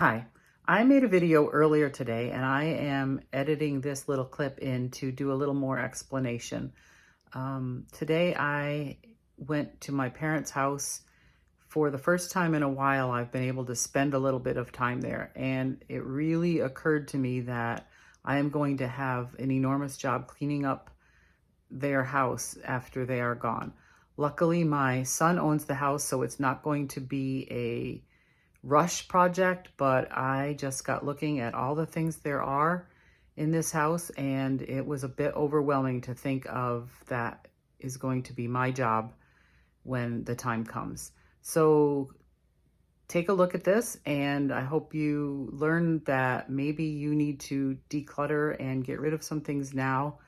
Hi, I made a video earlier today and I am editing this little clip in to do a little more explanation. Today I went to my parents' house. For the first time in a while, I've been able to spend a little bit of time there, and it really occurred to me that I am going to have an enormous job cleaning up their house after they are gone. Luckily, my son owns the house, so it's not going to be a rush project, but I just got looking at all the things there are in this house, and it was a bit overwhelming to think of that is going to be my job when the time comes. So take a look at this, and I hope you learn that maybe you need to declutter and get rid of some things now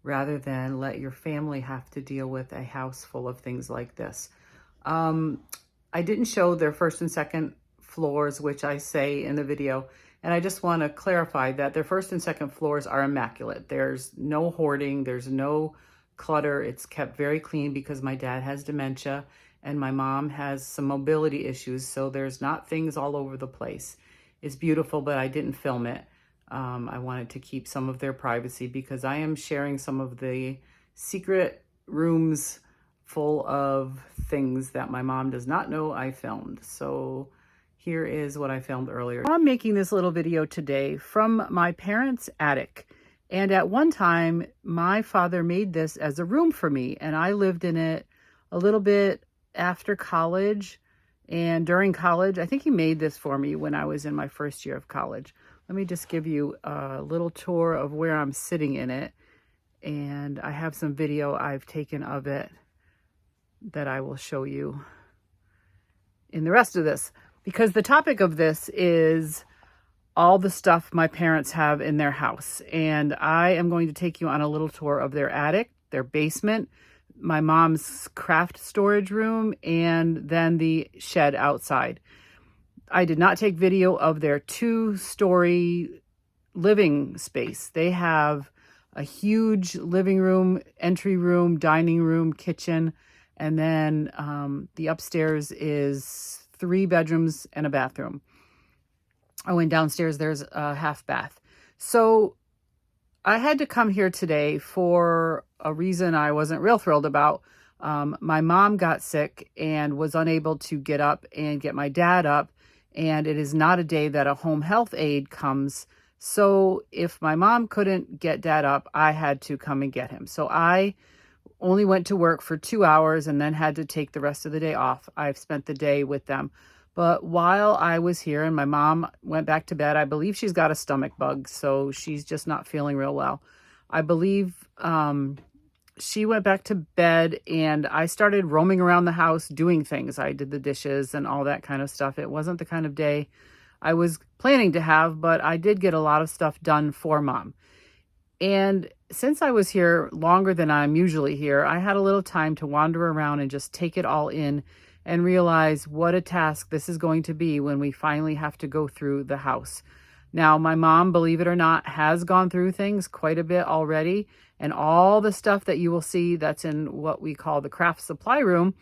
rather than let your family have to deal with a house full of things like this. I didn't show their first and second floors, which I say in the video, and I just want to clarify that their first and second floors are immaculate. There's no hoarding, there's no clutter. It's kept very clean because my dad has dementia and my mom has some mobility issues, so there's not things all over the place. It's beautiful, but I didn't film it. I wanted to keep some of their privacy because I am sharing some of the secret rooms full of things that my mom does not know I filmed. So here is what I filmed earlier. I'm making this little video today from my parents' attic. And at one time, my father made this as a room for me, and I lived in it a little bit after college and during college. I think he made this for me when I was in my first year of college. Let me just give you a little tour of where I'm sitting in it. And I have some video I've taken of it that I will show you in the rest of this, because the topic of this is all the stuff my parents have in their house. And I am going to take you on a little tour of their attic, their basement, my mom's craft storage room, and then the shed outside. I did not take video of their 2-story living space. They have a huge living room, entry room, dining room, kitchen, and then the upstairs is 3 bedrooms and a bathroom. Oh, and downstairs there's a half bath. So I had to come here today for a reason I wasn't real thrilled about. My mom got sick and was unable to get up and get my dad up. And it is not a day that a home health aide comes. So if my mom couldn't get dad up, I had to come and get him. So I only went to work for 2 hours and then had to take the rest of the day off. I've spent the day with them. But while I was here and my mom went back to bed, I believe she's got a stomach bug, so she's just not feeling real well. I believe she went back to bed and I started roaming around the house doing things. I did the dishes and all that kind of stuff. It wasn't the kind of day I was planning to have, but I did get a lot of stuff done for mom. And since I was here longer than I'm usually here, I had a little time to wander around and just take it all in and realize what a task this is going to be when we finally have to go through the house. Now, my mom, believe it or not, has gone through things quite a bit already, and all the stuff that you will see that's in what we call the craft supply room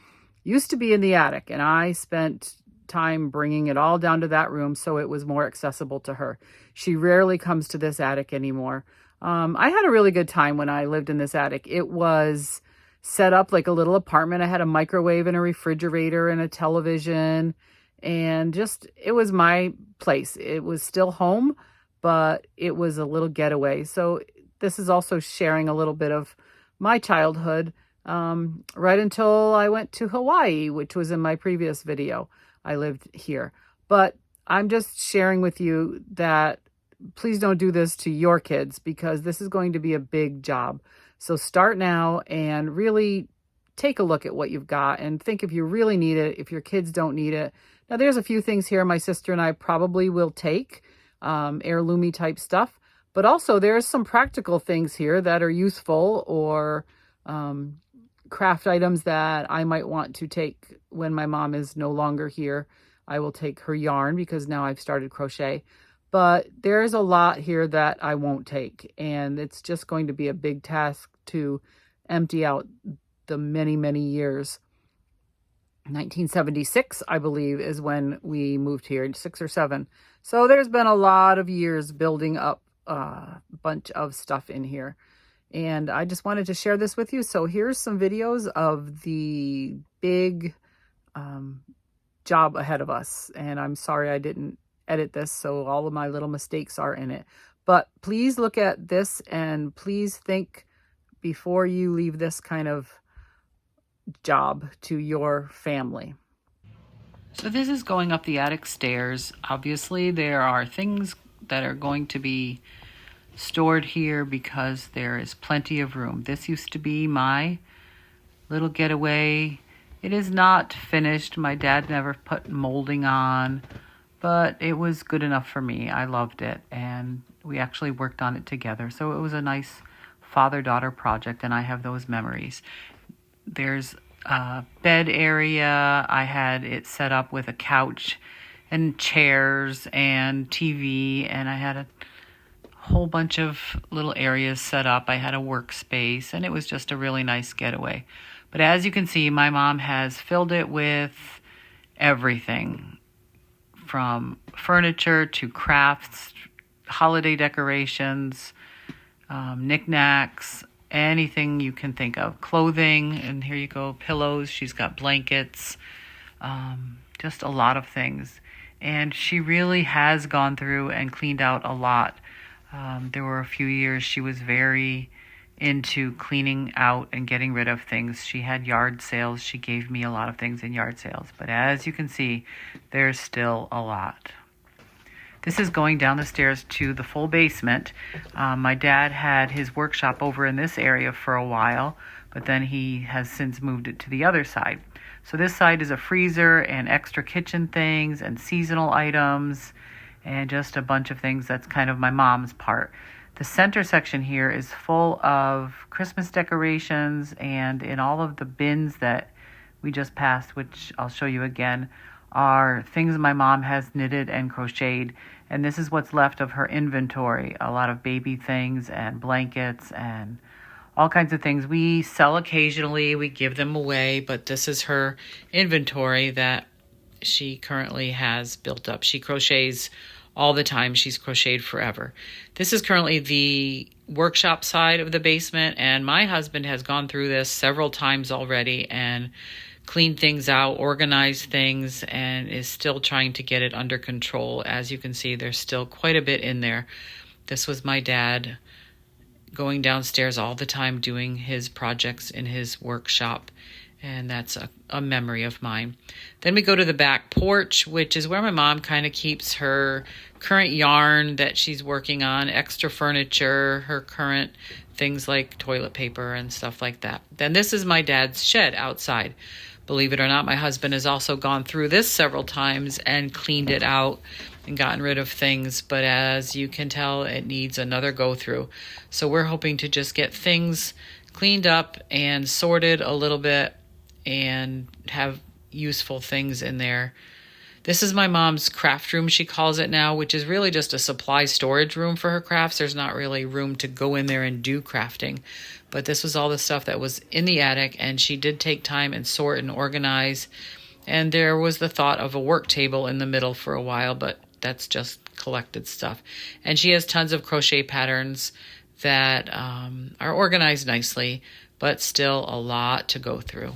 used to be in the attic, and I spent time bringing it all down to that room so it was more accessible to her. She rarely comes to this attic anymore. I had a really good time when I lived in this attic. It was set up like a little apartment. I had a microwave and a refrigerator and a television, and just, it was my place. It was still home, but it was a little getaway. So this is also sharing a little bit of my childhood, right until I went to Hawaii, which was in my previous video. I lived here, but I'm just sharing with you that please don't do this to your kids, because this is going to be a big job. So start now and really take a look at what you've got and think if you really need it, if your kids don't need it. Now, there's a few things here my sister and I probably will take, heirloomy type stuff, but also there's some practical things here that are useful, or craft items that I might want to take when my mom is no longer here. I will take her yarn because now I've started crochet. But there's a lot here that I won't take, and it's just going to be a big task to empty out the many, many years 1976, I believe, is when we moved here, 6 or 7. So there's been a lot of years building up a bunch of stuff in here. And I just wanted to share this with you. So here's some videos of the big job ahead of us. And I'm sorry I didn't edit this, so all of my little mistakes are in it. But please look at this and please think before you leave this kind of job to your family. So this is going up the attic stairs. Obviously, there are things that are going to be stored here because there is plenty of room. This used to be my little getaway. It is not finished. My dad never put molding on, but it was good enough for me. I loved it, and we actually worked on it together. So it was a nice father-daughter project, and I have those memories. There's a bed area. I had it set up with a couch and chairs and TV, and I had a whole bunch of little areas set up. I had a workspace, and it was just a really nice getaway. But as you can see, my mom has filled it with everything from furniture to crafts, holiday decorations, knickknacks, anything you can think of. Clothing, and here you go, pillows. She's got blankets, just a lot of things. And she really has gone through and cleaned out a lot. There were a few years she was very into cleaning out and getting rid of things. She had yard sales. She gave me a lot of things in yard sales. But as you can see, there's still a lot. This is going down the stairs to the full basement. My dad had his workshop over in this area for a while, but then he has since moved it to the other side. So this side is a freezer and extra kitchen things and seasonal items and just a bunch of things. That's kind of my mom's part. The center section here is full of Christmas decorations, and in all of the bins that we just passed, which I'll show you again, are things my mom has knitted and crocheted. And this is what's left of her inventory. A lot of baby things and blankets and all kinds of things. We sell occasionally, we give them away, but this is her inventory that she currently has built up. She crochets all the time. She's crocheted forever. This is currently the workshop side of the basement, and my husband has gone through this several times already and cleaned things out, organized things, and is still trying to get it under control. As you can see, there's still quite a bit in there. This was my dad going downstairs all the time doing his projects in his workshop, and that's a memory of mine. Then we go to the back porch, which is where my mom kind of keeps her current yarn that she's working on, extra furniture, her current things like toilet paper and stuff like that. Then this is my dad's shed outside. Believe it or not, my husband has also gone through this several times and cleaned it out and gotten rid of things. But as you can tell, it needs another go through. So we're hoping to just get things cleaned up and sorted a little bit and have useful things in there. This is my mom's craft room, she calls it now, which is really just a supply storage room for her crafts. There's not really room to go in there and do crafting. But this was all the stuff that was in the attic, and she did take time and sort and organize. And there was the thought of a work table in the middle for a while, but that's just collected stuff. And she has tons of crochet patterns that are organized nicely, but still a lot to go through.